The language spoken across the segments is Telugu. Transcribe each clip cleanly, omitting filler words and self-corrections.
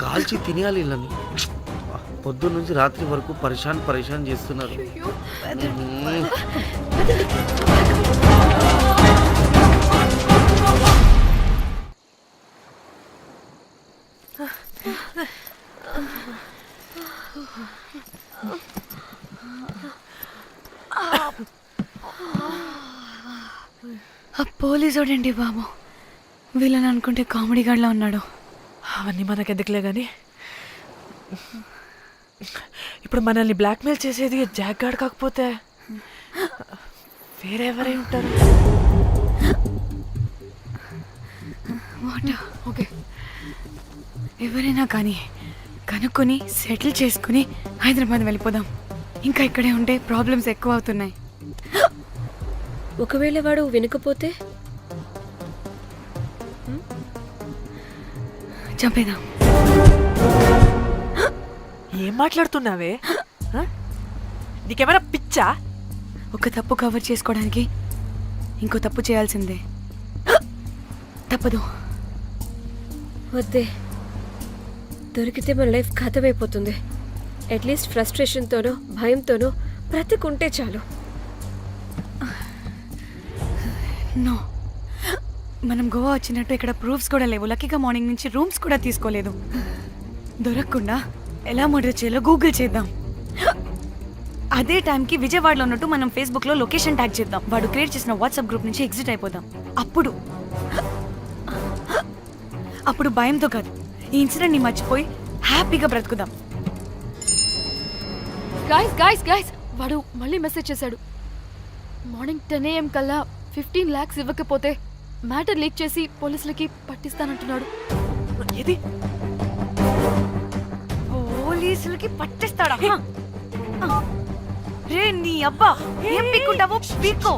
కాల్చి తినేయాలి ఇళ్ళని. పొద్దున్న నుంచి రాత్రి వరకు పరేషాన్ చేస్తున్నారు. పోలీసోడండి బాబు, వీళ్ళని అనుకుంటే కామెడీ గాడ్లా ఉన్నాడు. అవన్నీ మనకెందుకులే కానీ ఇప్పుడు మనల్ని బ్లాక్మెయిల్ చేసేది జాక్ గార్డ్ కాకపోతే వేరెవరై ఉంటారు? ఓకే, ఎవరైనా కానీ కనుక్కొని సెటిల్ చేసుకుని హైదరాబాద్ వెళ్ళిపోదాం. ఇంకా ఇక్కడే ఉంటే ప్రాబ్లమ్స్ ఎక్కువ అవుతున్నాయి. ఒకవేళ వాడు వినకపోతే చంపేదాం. ఏం మాట్లాడుతున్నావే? నీకేమైనా పిచ్చా? ఒక తప్పు కవర్ చేసుకోవడానికి ఇంకో తప్పు చేయాల్సిందే. తప్పదు. వద్దే, దొరికితే మన లైఫ్ ఖతమైపోతుంది. అట్లీస్ట్ ఫ్రస్ట్రేషన్తోనో భయంతోనో బ్రతికుంటే చాలు. నో, మనం గోవా వచ్చినట్టు ఇక్కడ ప్రూఫ్స్ కూడా లేవు. లక్కీగా మార్నింగ్ నుంచి రూమ్స్ కూడా తీసుకోలేదు. దొరకకుండా ఎలా మర్డర్ చేయాలో గూగుల్ చేద్దాం. అదే టైంకి విజయవాడలో ఉన్నట్టు మనం ఫేస్బుక్లో లొకేషన్ ట్యాగ్ చేద్దాం. వాడు క్రియేట్ చేసిన వాట్సాప్ గ్రూప్ నుంచి ఎగ్జిట్ అయిపోదాం. అప్పుడు భయంతో కాదు, ఈ ఇన్సిడెంట్ని మర్చిపోయి హ్యాపీగా బ్రతుకుదాం. గైస్ వాడు మళ్ళీ మెసేజ్ చేశాడు. మార్నింగ్ 10 AM కల్లా 15 lakhs ఇవ్వకపోతే మ్యాటర్ లీక్ చేసి పోలీసులకి పట్టిస్తానంటున్నాడు. ఏది? పోలీసులకి పట్టిస్తాడా? రే నీ అబ్బా, ఏం పీక్కుంటావో పీక్కో.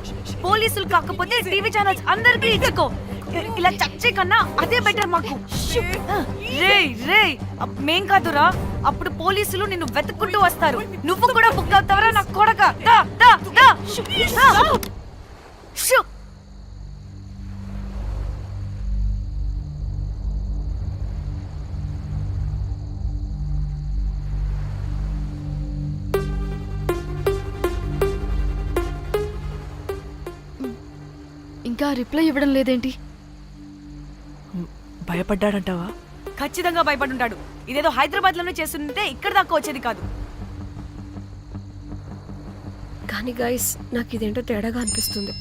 పోలీసులు కాకపోతే టీవీ ఛానల్స్ అందరికీ ఇచ్చుకో. ఇలా చచ్చే కన్నా అదే బెటర్ మాకు. రే మేం కాదురా, అప్పుడు పోలీసులు నిన్ను వెతుక్కుంటూ వస్తారు. నువ్వు కూడా బుక్ అవుతావరా నా కొడక. ఇంకా రిప్లై ఇవ్వడం లేదేంటి? భయపడ్డాడంటావా? ఖచ్చితంగా భయపడుంటాడు. ఇదేదో హైదరాబాద్ లోనే చేస్తుంటే ఇక్కడ దాకా వచ్చేది కాదు. కానీ గైస్, నాకు ఇదేంటో తేడాగా అనిపిస్తుంది.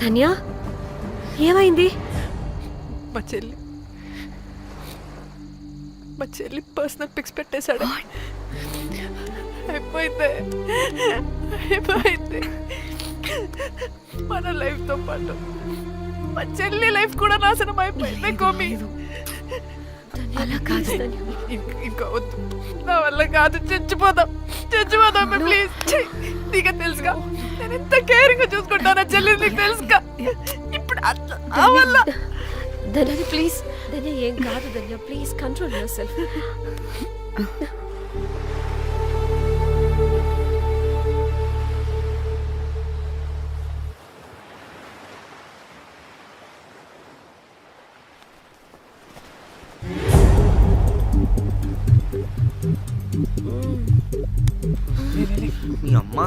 ధన్య, ఏమైంది? మా చెల్లి పర్సనల్ పిక్స్ పెట్టేశాడు. అయిపోయింది. మన లైఫ్ తో పాటు మా చెల్లి లైఫ్ కూడా నాశనం అయిపోయింది. కోమి, అలా కాదు. ఇంకా వద్దు, నా వల్ల కాదు. చచ్చిపోదాం ప్లీజ్. నీకు తెలుసుగా నేను ఎంత కేరింగ్ చూసుకుంటానా చెల్లి, నీకు తెలుసుగా. ఇప్పుడు ధన్య ప్లీజ్, ధన్య ఏం కాదు. ధన్య ప్లీజ్ కంట్రోల్ యువర్ సెల్ఫ్. మీ అమ్మ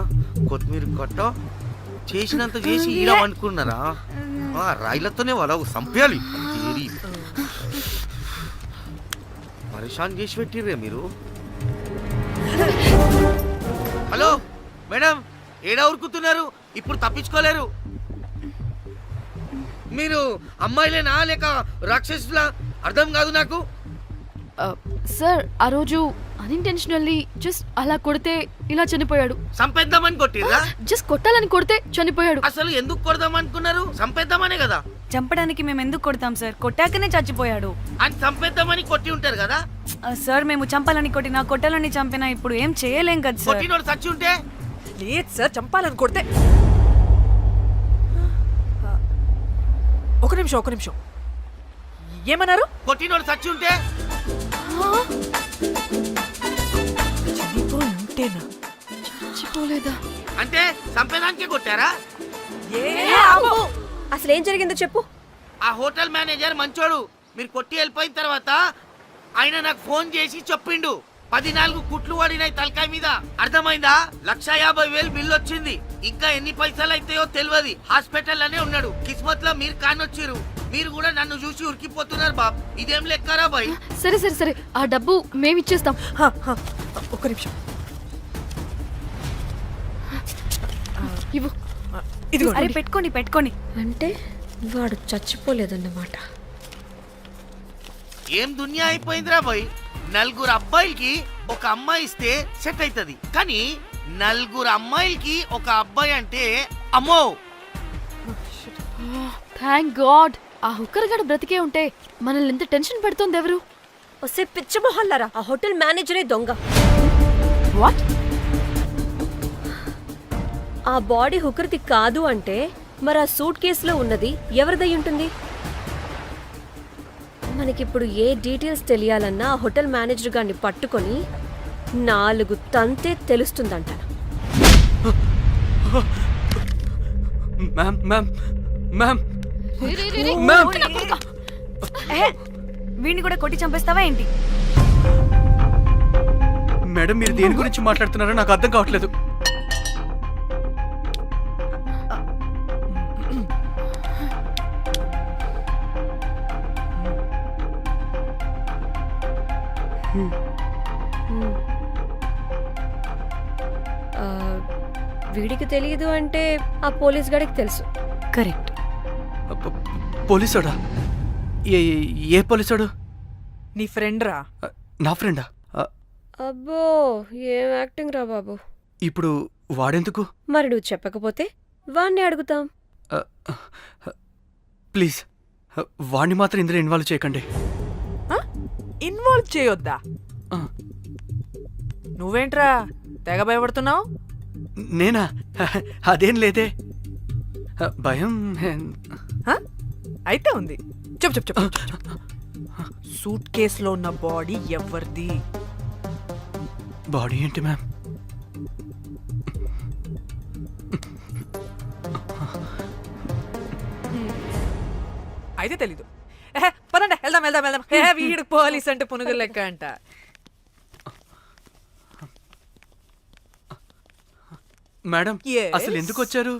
కొత్తిమీర కట్ట చేసినంత చేసి ఈడ అనుకున్నారా? రాయిలతోనే వాళ్ళ సంపేయాలి. పరేషాన్ చేసి పెట్టిర్రే మీరు. హలో మేడం, ఏడా ఉరుకుతున్నారు? ఇప్పుడు తప్పించుకోలేరు. మీరు అమ్మాయిలేనా లేక రాక్షసులా? అర్థం కాదు నాకు. సార్, ఆ రోజు అన్ఇంటెన్షనల్లీ జస్ట్ అలా కొడితే ఇలా చనిపోయాడు. సంపేద్దామని కొట్టిర్రా? జస్ట్ కొట్టాలని కొడితే చనిపోయాడు. అసలు ఎందుకు కొడదాం అనుకున్నారు? సంపేద్దామనే కదా. చంపడానికి మేము ఎందుకు కొడతాం సార్? కొట్టాకనే చచ్చిపోయాడు. అని సంపేద్దామని కొట్టి ఉంటారు కదా సార్. మేము చంపాలని కొట్టినా కొట్టాలని చంపినా ఇప్పుడు ఏం చేయలేం కదా సార్. కొట్టినోడు చచ్చి ఉంటే? లేదు సార్, చంపాలని కొడితే. ఒక నిమిషం ఏమన్నారు? కొట్టినోడు చచ్చి ఉంటే? చనిపోయి ఉంటేనా? చచ్చిపోలేదా? అంటే చంపేదానికే కొట్టారా? అసలు ఏం జరిగిందో చెప్పు. ఆ హోటల్ మేనేజర్ మంచోడు. మీరు కొట్టి వెళ్ళిపోయిన తర్వాత ఆయన నాకు ఫోన్ చేసి చెప్పిండు 14 కుట్లు పడినాయి తలకాయ మీద. అర్థమైందా? 1,50,000 బిల్లు వచ్చింది. ఇంకా ఎన్ని పైసలు అయితాయో తెలియదు. హాస్పిటల్ లోనే ఉన్నాడు. కిస్మత్ లో మీరు కానొచ్చిరు. మీరు కూడా నన్ను చూసి ఉరికిపోతున్నారు బాబ్. ఇదేం లెక్కరా బాయ్? సరే సరే సరే, ఆ డబ్బు మేమిచ్చేస్తాం. ఒక్క నిమిషం. ఇవ్వు. ఇదిగో అరే పెట్టుకోండి పెట్టుకోండి. అంటే వాడు చచ్చిపోలేదన్నమాట. ఏం దునియా అయిపోయిందిరా బాయ్. 4 అబ్బాయిలకి ఒక అమ్మాయి ఇస్తే సెట్ అవుతుంది. కానీ 4 అమ్మాయిలకి ఒక అబ్బాయి అంటే అమ్మో. Thank God. ఆ హుక్కర్ గడు బ్రతికే ఉంటే మనల్ని ఎంత టెన్షన్ పెడుతోంది ఎవరు? వస్తే పిచ్చి మొహల్లారా, ఆ హోటల్ మేనేజరే దొంగ. వాట్? ఆ బాడీ హుకర్ది కాదు అంటే మరి ఆ సూట్ కేసులో ఉన్నది ఎవరిదై ఉంటుంది? మనకిప్పుడు ఏ డీటెయిల్స్ తెలియాలన్నా ఆ హోటల్ మేనేజర్ గారిని పట్టుకొని 4 తంతే తెలుస్తుందంట. మ్యామ్ మ్యామ్ మ్యామ్ రే, రే, రే, రే. మ్యామ్. నా కొడుకా. వీడిని కూడా కొట్టి చంపేస్తావా ఏంటి? మేడం మీరు దేని గురించి మాట్లాడుతున్నారో నాకు అర్థం కావట్లేదు. ఆ, వీడికి తెలియదు అంటే ఆ పోలీస్ గాడికి తెలుసు. కరెక్ట్. పోలీసాడా? ఏ పోలీసాడు? నీ ఫ్రెండ్ రా. నా ఫ్రెండా? అబ్బో ఏం యాక్టింగ్ రా బాబు. ఇప్పుడు వాడెందుకు? మరి నువ్వు చెప్పకపోతే వాణ్ణి అడుగుతాం. ప్లీజ్ వాడిని మాత్రం ఇందులో ఇన్వాల్వ్ చేయకండి. ఇన్వాల్వ్ చేయొద్దా? ఆ, నువ్వేంట్రా తెగ భయపడుతున్నావు? నేనా? అదేం లేదే. భయం అయితే ఉంది. చెప్పు చెప్పు చెప్పు. సూట్ కేసులో ఉన్న బాడీ ఎవరిది? బాడీ ఏంటి మ్యామ్? అయితే తెలీదు. పదండి వెళ్దాం వెళ్దాం వెళ్దాం. వీడు పోలీస్ అంటే పునుగులు లెక్క అంట. Madam Yes. అసలు ఎందుకు వచ్చారు?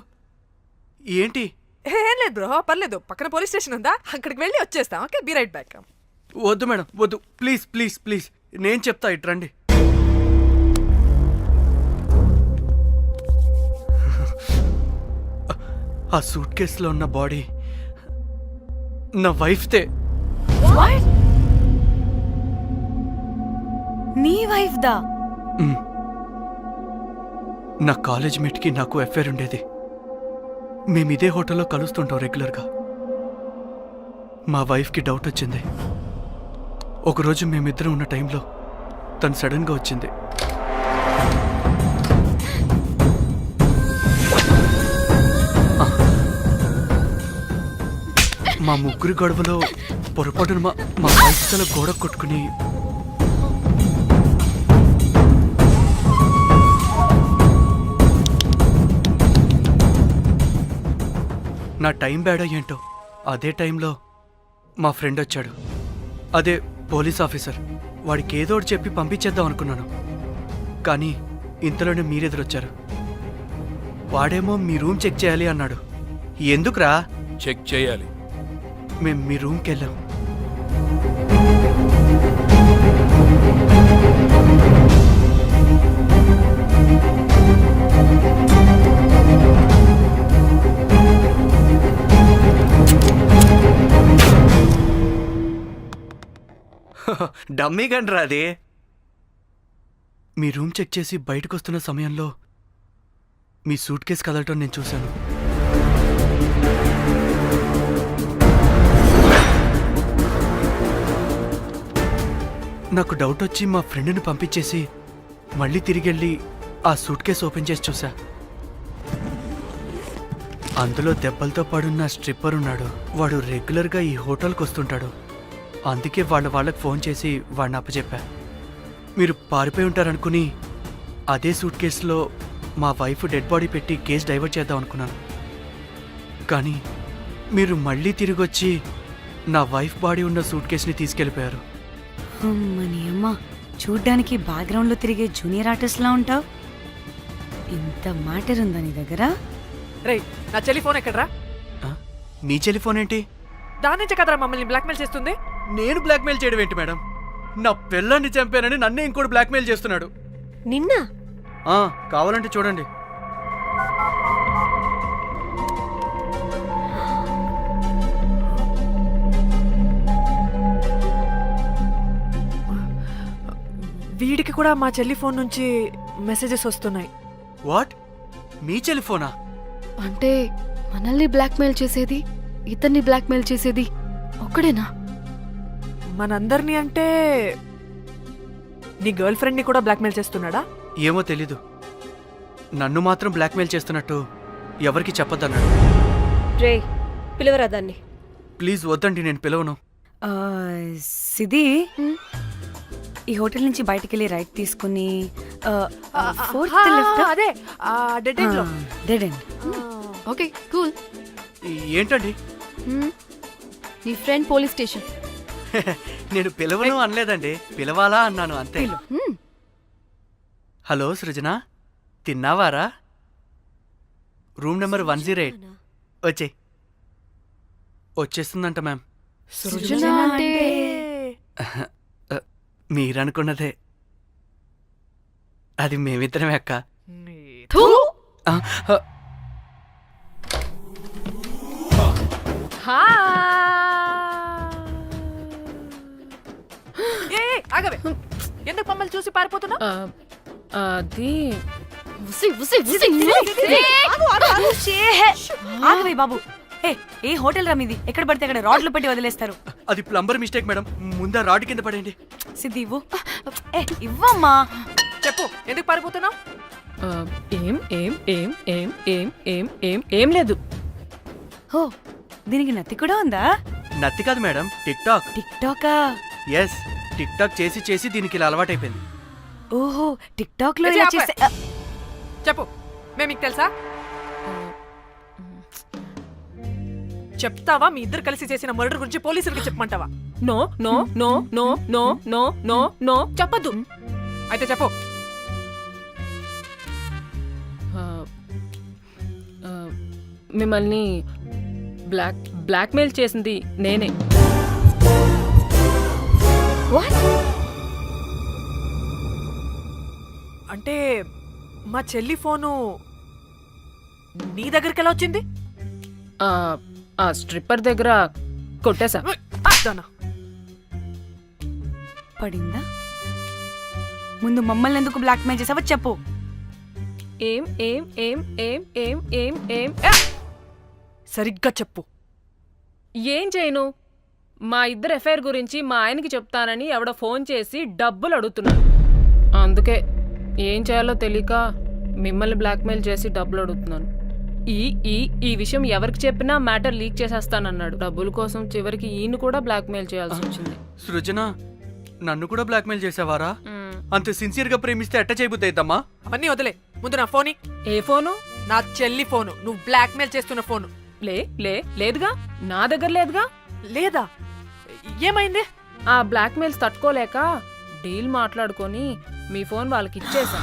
ఏంటి? ఏం లేదు బ్రో, పర్లేదు. పక్కన పోలీస్ స్టేషన్ ఉందా, అక్కడికి వెళ్ళి వచ్చేస్తాం. Okay, be right back. వద్దు మేడం వద్దు, ప్లీజ్ ప్లీజ్ ప్లీజ్, నేను చెప్తా ఇట్రండి. ఆ సూట్ కేసులో ఉన్న బాడీ నా వైఫ్తే. నీ వైఫ్ దా? మ్. నా కాలేజ్ మేట్కి నాకు అఫైర్ ఉండేది. మేము ఇదే హోటల్లో కలుస్తుంటాం రెగ్యులర్గా. మా వైఫ్కి డౌట్ వచ్చింది. ఒకరోజు మేమిద్దరం ఉన్న టైంలో తను సడన్గా వచ్చింది. మా ముగ్గురి గొడవలో పొరపాటున మా వైఫ్ తల గోడ కొట్టుకుని నా టైం బ్యాడో ఏంటో అదే టైంలో మా ఫ్రెండ్ వచ్చాడు. అదే పోలీస్ ఆఫీసర్. వాడికి ఏదో ఒకటి చెప్పి పంపించేద్దాం అనుకున్నాను. కానీ ఇంతలోనే మీరెదురొచ్చారు. వాడేమో మీ రూమ్ చెక్ చేయాలి అన్నాడు. ఎందుకురా? చెక్ చేయాలి. మేము మీ రూమ్కి వెళ్ళాం. డమ్మీ గండ్రా అది. మీ రూమ్ చెక్ చేసి బయటకు వస్తున్న సమయంలో మీ సూట్ కేసు కదలటం నేను చూశాను. నాకు డౌట్ వచ్చి మా ఫ్రెండ్ని పంపించేసి మళ్ళీ తిరిగెళ్ళి ఆ సూట్ కేసు ఓపెన్ చేసి చూసా. అందులో దెబ్బలతో పడున్న స్ట్రిప్పర్ ఉన్నాడు. వాడు రెగ్యులర్గా ఈ హోటల్కి వస్తుంటాడు. అందుకే వాళ్ళకి ఫోన్ చేసి వాడిని అప్పచెప్పా. మీరు పారిపోయి ఉంటారనుకుని అదే సూట్ కేసులో మా వైఫ్ డెడ్ బాడీ పెట్టి కేసు డైవర్ట్ చేద్దాం అనుకున్నాను. కానీ మీరు మళ్ళీ తిరిగొచ్చి నా వైఫ్ బాడీ ఉన్న సూట్ కేసుని తీసుకెళ్ళిపోయారు. అమ్మని అమ్మ, చూడ్డానికి బ్యాక్గ్రౌండ్లో తిరిగే జూనియర్ ఆర్టిస్ట్లా ఉంటావు. ఇంత మ్యాటర్ ఉందా నీ దగ్గర? రేయ్, నా చెల్లి ఫోన్ ఎక్కడరా? ఆ? నీ టెలిఫోన్ ఏంటి? దాని నుంచే కదరా మమ్మల్ని బ్లాక్మెయిల్ చేస్తుంది. నేను బ్లాక్మెయిల్ చేయడం ఏంటి మేడం? నా పిల్లాన్ని చంపానని నన్నే ఇంకోటి బ్లాక్మెయిల్ చేస్తున్నాడు. నిన్న కావాలంటే చూడండి. వీడికి కూడా మా చెల్లి ఫోన్ నుంచి మెసేజెస్ వస్తున్నాయి. వాట్? మీ టెలిఫోనా? అంటే మనల్ని బ్లాక్మెయిల్ చేసేది, ఇతన్ని బ్లాక్మెయిల్ చేసేది ఒక్కడేనా? మనందరినీ అంటే నీ గర్ల్ ఫ్రెండ్ ని కూడా బ్లాక్మెయిల్ చేస్తున్నాడా? ఏమో తెలీదు. నన్ను మాత్రం బ్లాక్మెయిల్ చేస్తున్నట్టు ఎవరికి చెప్పొద్దన్నాడు. రే, పిలవరా దాన్ని. ప్లీజ్ వద్దండి, నేను పిలవను. ఆ, సిది, ఈ హోటల్ నుంచి బయటికి వెళ్ళి రైట్ తీసుకుని ఫోర్త్ లెఫ్ట్. అదే డెడ్ ఎండ్ లో. Dead end. Okay, cool. ఏంటండి? నీ ఫ్రెండ్ పోలీస్ స్టేషన్. నేను పిలవను అనలేదండి, పిలవాలా అన్నాను అంతే. హలో సృజన, తిన్నావారా? Room number 108. వచ్చే వచ్చేస్తుందంట మ్యామ్. సృజన అంటే మీరనుకున్నదే. అది మేమిద్దరమే అక్క. థూ! ఆ, ఆ, ఆగవే, ఎందుకు మమ్మల్ని చూసి పారిపోతున్నా? అది ఉసి, ఉసి, ఉసి. ఆగవే బాబు. ఏ హోటల్ రా మీది? ఎక్కడ పడితే అక్కడ రాడ్లు పెట్టి వదిలేస్తారు. అది ప్లంబర్ మిస్టేక్ మేడం. ముందా రాడ్ కింద పడండి. సిద్ధి ఇవ్వు. ఇవ్వమ్మా. చెప్పు, ఎందుకు పారిపోతున్నావు? ఏం ఏం ఏం ఏం ఏం ఏం ఏం ఏం లేదు. ఓ, దీనికి నత్తి కూడా ఉందా? నత్తి కాదు మేడం, టిక్ టాక్. టిక్ టాకా? ఎస్, టిక్ టాక్ చేసి చేసి దీనికి ఇలా అలవాటైపోయింది. ఓహో, టిక్ టాక్ లో ఇది ఇలా ఆపే. చేసే చెప్పు, మేము మీకు తెలుసా? చెప్తావా? మీ ఇద్దరు కలిసి చేసిన మర్డర్ గురించి పోలీసులకి చెప్పమంటావా? నో నో నో నో నో నో నో నో చెప్పద్దు. అయితే చెప్పు. మిమ్మల్ని బ్లాక్మెయిల్ చేసింది నేనే. అంటే మా చెల్లి ఫోను నీ దగ్గరికి ఎలా వచ్చింది? ఆ స్ట్రిప్పర్ దగ్గర కొట్టేశా. దానా, పడిందా? ముందు మమ్మల్ని ఎందుకు బ్లాక్మెయిల్ చేసావో చెప్పు. ఏం ఏం ఏం ఏం ఏం ఏం ఏం సరిగ్గా చెప్పు. ఏం చేయను? మా ఇద్దరు ఎఫ్ఐఆర్ గురించి మా ఆయనకి చెప్తానని ఎవడో ఫోన్ చేసి డబ్బులు అడుగుతున్నాడు. అందుకే ఏం చేయాలో తెలియక మిమ్మల్ని బ్లాక్మెయిల్ చేసి డబ్బులు అడుగుతున్నాను. ఈ ఈ ఈ విషయం ఎవరికి చెప్పినా మ్యాటర్ లీక్ చేసేస్తానన్నాడు. డబ్బుల కోసం చివరికి ఈయన కూడా బ్లాక్మెయిల్ చేయాల్సి వచ్చింది. సృజన, నన్ను కూడా బ్లాక్మెయిల్ చేసావారా? అంత సిన్సియర్ గా ప్రేమిస్తే ఎట్ట చేయబుద్ది అయిద్దమ్మా? అవన్నీ వదిలే, ముందు నా ఫోని. ఏ ఫోను? నా చెల్లి ఫోను, నువ్వు బ్లాక్మెయిల్ చేస్తున్న ఫోను. లేదుగా, నా దగ్గర లేదుగా. లేదా? ఏమైంది? ఆ బ్లాక్మెయిల్స్ తట్టుకోలేక డీల్ మాట్లాడుకొని మీ ఫోన్ వాళ్ళకి ఇచ్చేసా.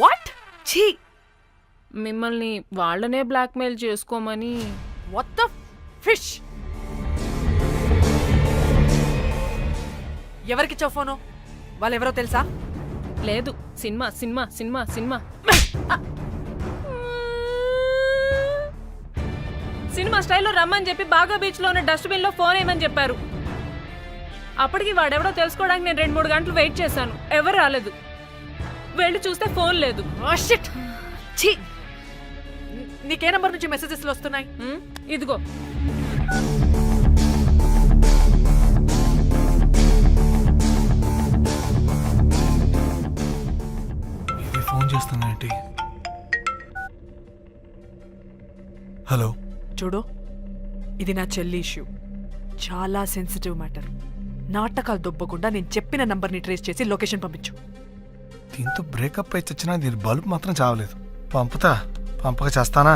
వాట్? ఛీ, మిమ్మల్ని వాళ్ళనే బ్లాక్మెయిల్ చేసుకోమని. What the fish? ఎవరికిచ్చావు ఫోను? వాళ్ళెవరో తెలుసా? లేదు, cinema cinema cinema cinema cinema స్టైల్లో రమ్మని చెప్పి బాగా బీచ్ లో ఉన్న డస్ట్బిన్ లో ఫోన్ వేయమని చెప్పారు. అప్పటికి వాడెవడో తెలుసుకోవడానికి నేను 2-3 గంటలు వెయిట్ చేశాను. ఎవరు రాలేదు. వెళ్ళి చూస్తే ఫోన్ లేదు. షిట్! ఛీ! నీకే నంబర్ నుంచి మెసేజెస్ వస్తున్నాయి? ఇదిగో. ఇది ఫోన్ చేస్తున్నానంటే. హలో, చూడు, ఇది నా చెల్లి ఇష్యూ. చాలా సెన్సిటివ్ మ్యాటర్. నాటకాలు దొబ్బకుండా నేను చెప్పిన నంబర్ని ట్రేస్ చేసి లొకేషన్ పంపించు. దీంతో బ్రేకప్ అయి చచ్చినా దీని బల్బ్ మాత్రం చావలేదు. పంపక చేస్తానా?